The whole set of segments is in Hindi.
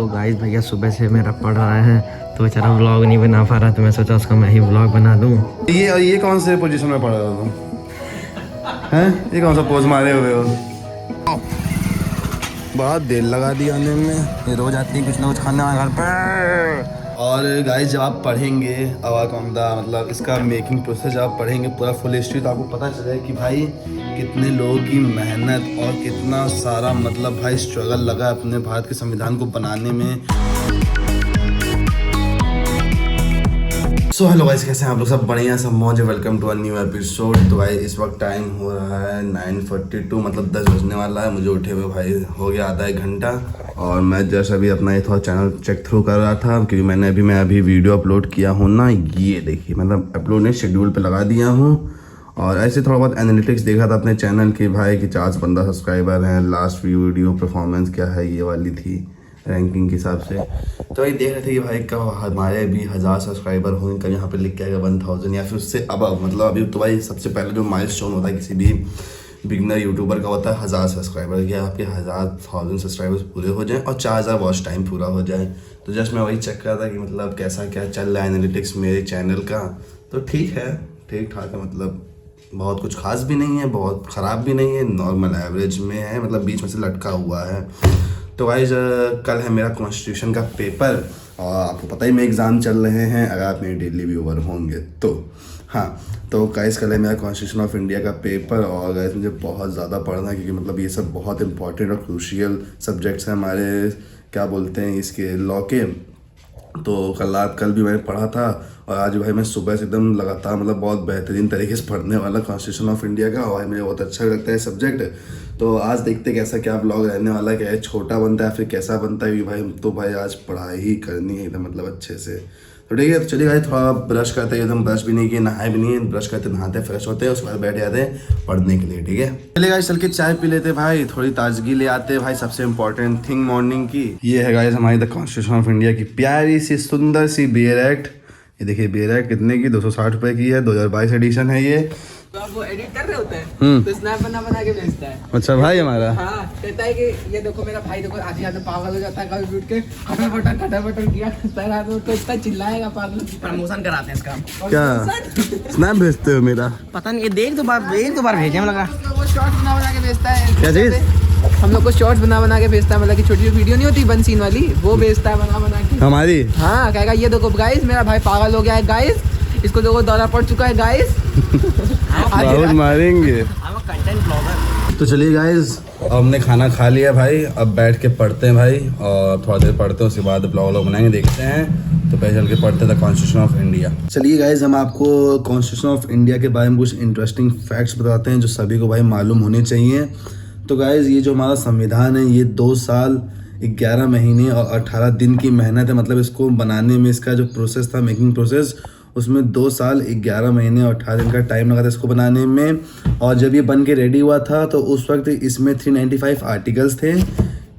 तो गाइस भैया सुबह से मेरा पढ़ रहा है तो बेचारा व्लॉग नहीं बना पा रहा, तो मैं सोचा उसका मैं ही व्लॉग बना दूं। ये कौन से पोजीशन में पढ़ रहा हो तुम? हैं? ये कौन सा पोज मारे हुए हो? बहुत देर लगा दी आने में। ये रोज आती है कुछ ना कुछ खाने वाला घर पर। और गाइस जब आप पढ़ेंगे अवाकमदा मतलब इसका मेकिंग प्रोसेस जब आप पढ़ेंगे पूरा फुल हिस्ट्री, तो आपको पता चलेगा कि भाई कितने लोगों की मेहनत और कितना सारा मतलब भाई स्ट्रगल लगा अपने भारत के संविधान को बनाने में। सो हेलो गाइस, कैसे हैं आप लोग? सब बढ़िया, सब मौज। Welcome to a new episode. तो भाई इस वक्त टाइम हो रहा है 9:42 मतलब 10 बजने वाला है। मुझे उठे हुए भाई हो गया आधा एक घंटा, और मैं जस्ट अभी अपना ये थोड़ा चैनल चेक थ्रू कर रहा था क्योंकि मैं अभी वीडियो अपलोड किया हूँ ना, ये देखिए मतलब अपलोड ने शेड्यूल पे लगा दिया हूँ। और ऐसे थोड़ा बहुत एनालिटिक्स देखा था अपने चैनल की भाई कि 415 सब्सक्राइबर हैं, लास्ट वीडियो परफॉर्मेंस क्या है ये वाली थी रैंकिंग के हिसाब से। तो ये देख रहे थे कि भाई कब हमारे भी 1000 सब्सक्राइबर होंगे, कब यहाँ पे लिख के आएगा 1000 या फिर उससे अब मतलब अभी तो भाई सबसे पहले जो माइलस्टोन होता है किसी भी बिगनर यूट्यूबर का होता है 1000 सब्सक्राइबर, या आपके 1000 सब्सक्राइबर्स पूरे हो जाएं और 4000 वॉच टाइम पूरा हो जाए। तो जस्ट मैं वही चेक कर रहा था कि मतलब कैसा क्या चल रहा है एनालिटिक्स मेरे चैनल का। तो ठीक है, ठीक ठाक है, मतलब बहुत कुछ खास भी नहीं है, बहुत ख़राब भी नहीं है, नॉर्मल एवरेज में है, मतलब बीच में से लटका हुआ है। तो गाइस कल है मेरा कॉन्स्टिट्यूशन का पेपर, और आपको पता ही मेरे एग्ज़ाम चल रहे हैं अगर आप मेरे डेली व्यूअर होंगे तो। हाँ, तो गाइस कल है मेरा कॉन्स्टिट्यूशन ऑफ इंडिया का पेपर, और गाइस मुझे बहुत ज़्यादा पढ़ना है क्योंकि मतलब ये सब बहुत इंपॉर्टेंट और क्रूशियल सब्जेक्ट्स हैं हमारे, क्या बोलते हैं इसके, लॉ के। तो कल भी मैंने पढ़ा था, और आज भाई मैं सुबह से एकदम लगातार मतलब बहुत बेहतरीन तरीके से पढ़ने वाला कॉन्स्टिट्यूशन ऑफ इंडिया का, और मुझे बहुत अच्छा लगता है सब्जेक्ट। तो आज देखते कैसा क्या ब्लॉग रहने वाला है, क्या छोटा बनता है फिर कैसा बनता है, भाई तो भाई आज पढ़ाई ही करनी है एकदम मतलब अच्छे से। तो ठीक है, तो चलिए भाई थोड़ा ब्रश करते हैं, एकदम ब्रश भी नहीं किए, नहाए भी नहीं है, ब्रश करते नहाते फ्रेश होते हैं, उसके बाद बैठ जाते हैं पढ़ने के लिए। ठीक है, चलिए गाइस चल के चाय पी लेते भाई, थोड़ी ताजगी ले आते हैं भाई, सबसे इंपॉर्टेंट थिंग मॉर्निंग की। ये है गाइस हमारी द कॉन्स्टिट्यूशन ऑफ इंडिया की प्यारी सी सुंदर सी बियर एक्ट। ये देखिए बियर एक्ट कितने की, 260 रुपये की है, 2022 एडिशन है ये। तो आप वो एडिट कर रहे होते हैं तो स्नैप बना के भेजता है। अच्छा भाई हमारा, हाँ, कहता है कि ये देखो मेरा भाई, देखो आधी आधे पागल हो जाता है कभी उठ के खटर बटन किया सर आदमी तो इतना चिल्लाएगा पागल। प्रमोशन कराते हैं इसका। क्या स्नैप भेजते हो मेरा? पता नहीं, ये एक दो बार भेजे हम लगा। वो शॉर्ट्स बना के भेजता है। क्या चीज? हम लोग को शॉर्ट्स बना के भेजता है, मतलब कि छोटी वीडियो नहीं होती वन सीन वाली, वो भेजता है बना के हमारी। हाँ, कहेगा ये देखो गाइस मेरा भाई पागल हो गया है गाइस, इसको देखो दौरा पड़ चुका है गाइस। बहुत मारेंगे। तो चलिए गाइस अब हमने खाना खा लिया भाई, अब बैठ के पढ़ते हैं भाई, और थोड़ा देर पढ़ते हैं उसके बाद ब्लॉग बनाएंगे, देखते हैं। तो पहले चल के पढ़ते हैं कॉन्स्टिट्यूशन ऑफ इंडिया। चलिए गाइस हम आपको कॉन्स्टिट्यूशन ऑफ इंडिया के बारे में कुछ इंटरेस्टिंग फैक्ट्स बताते हैं जो सभी को भाई मालूम होने चाहिए। तो गाइस ये जो हमारा संविधान है ये 2 साल 11 महीने और 18 दिन की मेहनत है, मतलब इसको बनाने में इसका जो प्रोसेस था मेकिंग प्रोसेस, उसमें 2 साल 11 महीने और 18 दिन का टाइम लगा था इसको बनाने में। और जब ये बन के रेडी हुआ था तो उस वक्त इसमें 395 आर्टिकल्स थे,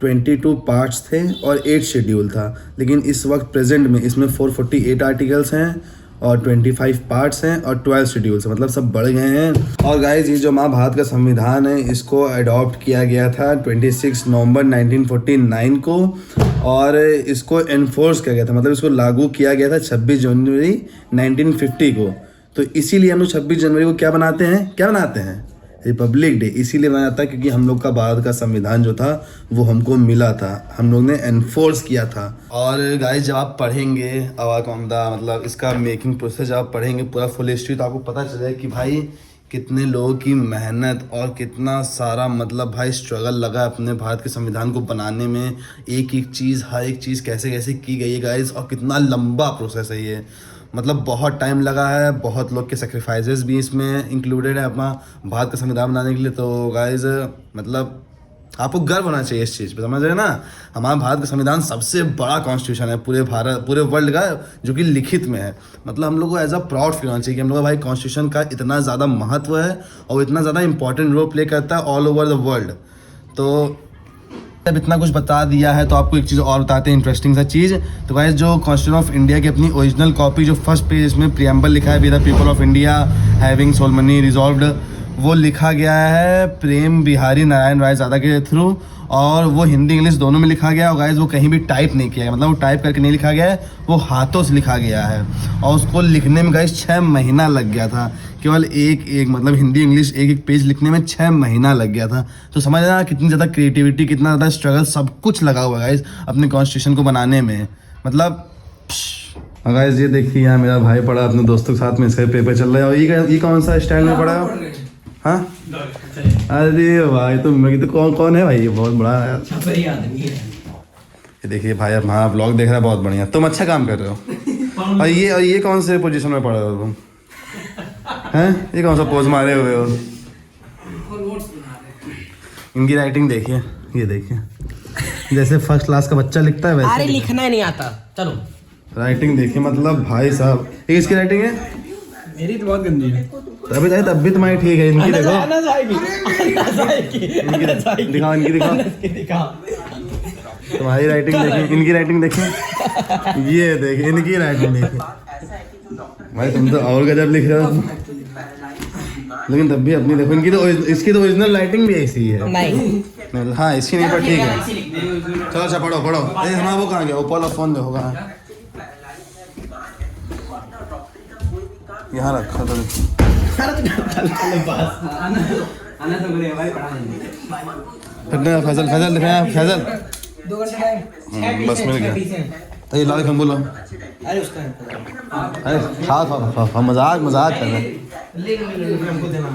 22 पार्ट्स थे और 8 शेड्यूल था। लेकिन इस वक्त प्रेजेंट में इसमें 448 आर्टिकल्स हैं और 25 पार्ट्स हैं और 12 शेड्यूल्स हैं, मतलब सब बढ़ गए हैं। और गाइस ये जो हमारा भारत का संविधान है इसको अडॉप्ट किया गया था 26 नवंबर 1949 को, और इसको एनफोर्स किया गया था, मतलब इसको लागू किया गया था 26 जनवरी 1950 को। तो इसीलिए हम लोग 26 जनवरी को क्या बनाते हैं रिपब्लिक डे, इसीलिए बनाया था क्योंकि हम लोग का भारत का संविधान जो था वो हमको मिला था, हम लोग ने एनफोर्स किया था। और गाइस जब आप पढ़ेंगे अवाकमदा मतलब इसका मेकिंग प्रोसेस जब आप पढ़ेंगे पूरा फुल हिस्ट्री, तो आपको पता चलेगा कि भाई कितने लोगों की मेहनत और कितना सारा मतलब भाई स्ट्रगल लगा अपने भारत के संविधान को बनाने में। एक चीज़ हर एक चीज़ कैसे कैसे की गई है गाइस, और कितना लंबा प्रोसेस है ये, मतलब बहुत टाइम लगा है, बहुत लोग के सेक्रीफाइसेस भी इसमें इंक्लूडेड है अपना भारत का संविधान बनाने के लिए। तो गाइस मतलब आपको गर्व होना चाहिए इस चीज़ पे, समझ रहे हैं ना। हमारा भारत का संविधान सबसे बड़ा कॉन्स्टिट्यूशन है पूरे वर्ल्ड का, जो कि लिखित में है। मतलब हम लोग को एज अ प्राउड फील होना चाहिए कि हम लोग का भाई कॉन्स्टिट्यूशन का इतना ज़्यादा महत्व है और इतना ज़्यादा इंपॉर्टेंट रोल प्ले करता है ऑल ओवर द वर्ल्ड। तो जब इतना कुछ बता दिया है तो आपको एक चीज़ और बताते हैं, इंटरेस्टिंग सा चीज़। तो गाइस जो कॉन्स्टिट्यूशन ऑफ इंडिया की अपनी ओरिजिनल कॉपी जो फर्स्ट पेज इसमें प्रियम्बल लिखा है, we the people of India having solemnly resolved वो लिखा गया है प्रेम बिहारी नारायण राय ज़्यादा के थ्रू, और वो हिंदी इंग्लिश दोनों में लिखा गया है। और गाइस वो कहीं भी टाइप नहीं किया है, मतलब वो टाइप करके नहीं लिखा गया है, वो हाथों से लिखा गया है। और उसको लिखने में गाइस 6 महीना लग गया था, केवल एक मतलब हिंदी इंग्लिश एक पेज लिखने में 6 महीना लग गया था। तो समझ रहे हैं कितनी ज़्यादा क्रिएटिविटी, कितना ज़्यादा स्ट्रगल, सब कुछ लगा हुआ है गाइस अपने कॉन्स्टिट्यूशन को बनाने में। मतलब गाइस ये देखिए यहाँ मेरा भाई पढ़ा अपने दोस्तों के साथ में, इसका पेपर चल रहा है। और ये कौन सा स्टाइल में पढ़ा है? हाँ अरे भाई तो कौन है भाई? ये बहुत बड़ा आदमी है। ये देखिए भाई अब हाँ ब्लॉग देख रहा है, बहुत बढ़िया। तुम अच्छा काम कर रहे हो। और ये कौन से पोजीशन में पढ़े हो तुम? हैं ये कौन सा पोज मारे हुए हो? इनकी राइटिंग देखिए, ये देखिए जैसे फर्स्ट क्लास का बच्चा लिखता है वैसे। अरे लिखना ही नहीं आता। चलो राइटिंग देखिए, मतलब भाई साहब। ये किसकी राइटिंग है? मेरी तो बहुत गंदी है। तब भी तुम्हारी ठीक है। इनकी देखो, दिखाओ, इनकी दिखाओ। तुम्हारी राइटिंग देखिए, इनकी राइटिंग देखिए, ये देखिए इनकी राइटिंग देखिए। भाई तुम तो और गजब लिख रहे हो, लेकिन तब भी अपनी देखो। इनकी तो इसकी तो ओरिजिनल राइटिंग भी ऐसी है। नहीं हाँ इसकी नहीं, पर ठीक है। चलो अच्छा पढ़ो। अरे हमारा वो कहाँ गया? ओप्पो फोन देखो कहाँ है? यहाँ रखा तो फैजल दिख रहे हैं। फैजल 2 घंटे टाइम बस मिल गया। तो ये लाओ बोलो। अरे उसका अरे खा मजाक कर रहे हैं।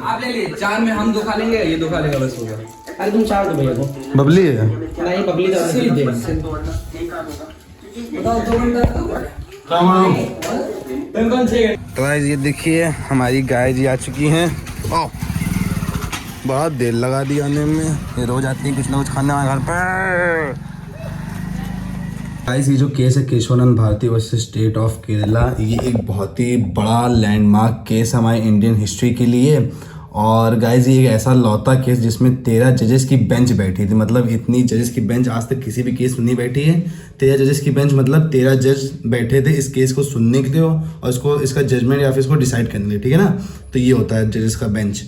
आप ले लिए 4 में हम 2 खा लेंगे, ये 2 खा लेगा बस होगा। अरे तुम 4 दो भैया को। बबली है नहीं बबली तो सिर्फ दे बताओ 2 घंटा। तो गाइस ये देखिए हमारी गाय जी आ चुकी हैं। ओह बहुत देर लगा दी आने में, ये रोज आती है कुछ ना कुछ खाने हमारे घर पर। गाइस ये जो केस है Keshavananda Bharati versus state of Kerala, ये एक बहुत ही बड़ा लैंडमार्क केस है हमारे इंडियन हिस्ट्री के लिए। और गाइस ये एक ऐसा लौता केस जिसमें 13 जजेस की बेंच बैठी थी। मतलब इतनी जजेस की बेंच आज तक किसी भी केस में नहीं बैठी है। 13 जजेस की बेंच मतलब 13 जज बैठे थे इस केस को सुनने के लिए और इसका जजमेंट या फिर इसको डिसाइड करने के लिए, ठीक है ना। तो ये होता है जजेस का बेंच।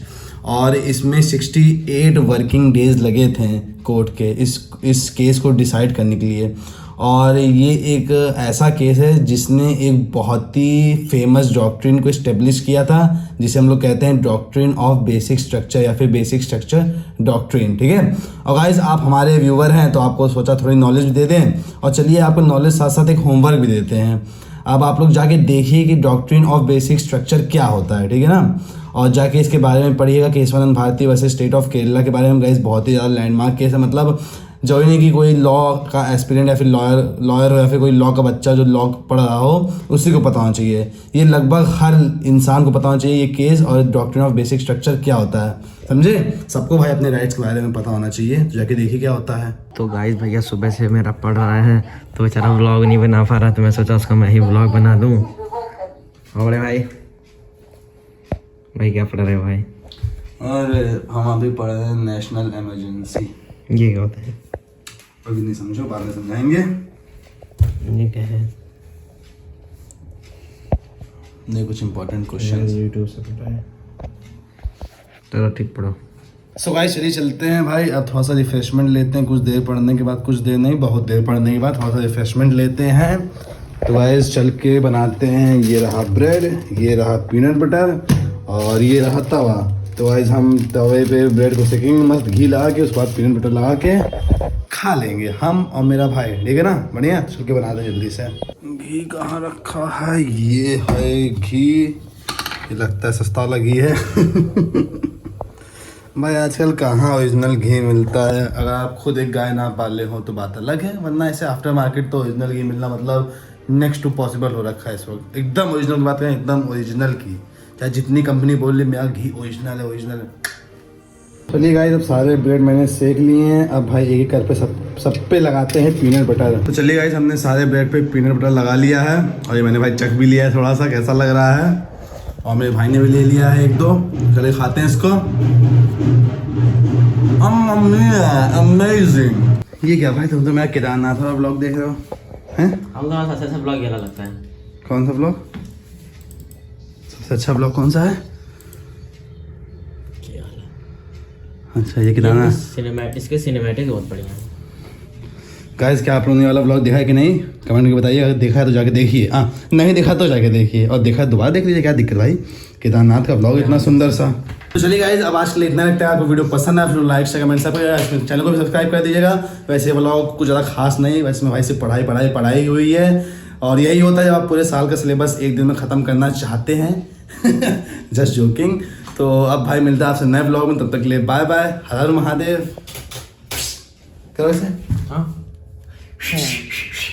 और इसमें 68 वर्किंग डेज लगे थे कोर्ट के इस केस को डिसाइड करने के लिए। और ये एक ऐसा केस है जिसने एक बहुत ही फेमस डॉक्ट्रिन को इस्टेब्लिश किया था, जिसे हम लोग कहते हैं डॉक्ट्रिन ऑफ बेसिक स्ट्रक्चर या फिर बेसिक स्ट्रक्चर डॉक्ट्रिन, ठीक है। और गाइस आप हमारे व्यूवर हैं तो आपको सोचा थोड़ी नॉलेज भी दे दें। और चलिए आपको नॉलेज साथ साथ एक होमवर्क भी देते हैं। अब आप लोग जाके देखिए कि डॉक्ट्रिन ऑफ बेसिक स्ट्रक्चर क्या होता है, ठीक है ना। और जाके इसके बारे में पढ़िएगा। Keshavananda Bharati versus state of Kerala के बारे में गाइस बहुत ही ज़्यादा लैंडमार्क केस है। मतलब जो नहीं कि कोई लॉ का एस्पिरेंट या फिर लॉयर हो या फिर कोई लॉ का बच्चा जो लॉ पढ़ रहा हो उसी को पता होना चाहिए। ये लगभग हर इंसान को पता होना चाहिए ये केस और डॉक्ट्रिन ऑफ बेसिक स्ट्रक्चर क्या होता है, समझे। सबको भाई अपने राइट्स के बारे में पता होना चाहिए। तो जाके देखिए क्या होता है। तो गाइस भैया सुबह से मेरा पढ़ रहा है तो बेचारा व्लॉग नहीं बना पा रहा, तो मैं सोचा उसका मैं ही व्लॉग बना दूँ। और भाई क्या पढ़ रहे हो भाई? और हम अभी पढ़ रहे हैं नेशनल इमरजेंसी। ये क्या होता है? अभी नहीं समझो, बाद में समझाएंगे। ये क्या है? नहीं कुछ इंपॉर्टेंट क्वेश्चन यूट्यूब से पढ़ा है। चलो ठीक पढ़ो। सो गाइस चलिए चलते हैं भाई। अब थोड़ा सा रिफ्रेशमेंट लेते हैं। कुछ देर पढ़ने के बाद, कुछ देर नहीं बहुत देर पढ़ने के बाद थोड़ा सा रिफ्रेशमेंट लेते हैं। तो गाइस चल के बनाते हैं। ये रहा ब्रेड, ये रहा पीनट बटर और ये रहा तवा। तो गाइस हम तवे पे ब्रेड को सेकेंगे मस्त घी लगा के, उसके बाद पीनट बटर लगा के खा लेंगे हम और मेरा भाई, ठीक है ना। बढ़िया चल के बना दे जल्दी से। घी कहाँ रखा है? ये है घी। ये लगता है सस्ता वाला घी है भाई आजकल कहाँ ओरिजिनल घी मिलता है। अगर आप खुद एक गाय ना पाले हो तो बात अलग है, वरना ऐसे आफ्टर मार्केट तो ओरिजिनल घी मिलना मतलब नेक्स्ट टू पॉसिबल हो रखा है इस वक्त। एकदम ओरिजिनल की बात करें, एकदम ओरिजिनल की, चाहे जितनी कंपनी बोल ले मेरा घी ओरिजिनल है। चलिए गाइस अब सारे ब्रेड मैंने सेक लिए हैं। अब भाई एक एक करके सब पे लगाते हैं पीनट बटर। तो चलिए गाइस हमने सारे ब्रेड पे पीनट बटर लगा लिया है और ये मैंने भाई चख भी लिया है थोड़ा सा कैसा लग रहा है। और मेरे भाई ने भी ले लिया है 1-2। चलिए खाते हैं इसको। अमेजिंग। ये क्या भाई तुम तो मेरा केदारनाथ वाला ब्लॉग देख रहे हो हैं? हम लोग सबसे अच्छा ब्लॉग ये लगता है। कौन सा ब्लॉग? सबसे अच्छा ब्लॉग कौन सा है? अच्छा ये केदारनाथ सिनेमैटिक बहुत बढ़िया है। गाइस क्या आप लोगों ने वाला ब्लॉग देखा है कि नहीं, कमेंट करके बताइए। अगर देखा है तो जाके देखिए, हाँ नहीं देखा तो जाके देखिए, और देखा है दोबारा देख लीजिए, क्या दिक्कत भाई। केदारनाथ का ब्लॉग इतना सुंदर सा। तो चलिए गाइस अब आज के लिए इतना लगता है। आपको वीडियो पसंद है फिर लाइक शेयर कमेंट सब करिएगा, चैनल को भी सब्सक्राइब कर दीजिएगा। वैसे ब्लॉग कुछ ज़्यादा खास नहीं, वैसे में भाई से पढ़ाई हुई है, और यही होता है जब आप पूरे साल का सिलेबस एक दिन में ख़त्म करना चाहते हैं। Just joking. तो अब भाई मिलता है आपसे नए ब्लॉग में, तब तक के लिए बाय बाय, हर हर महादेव। करो इसे। हाँ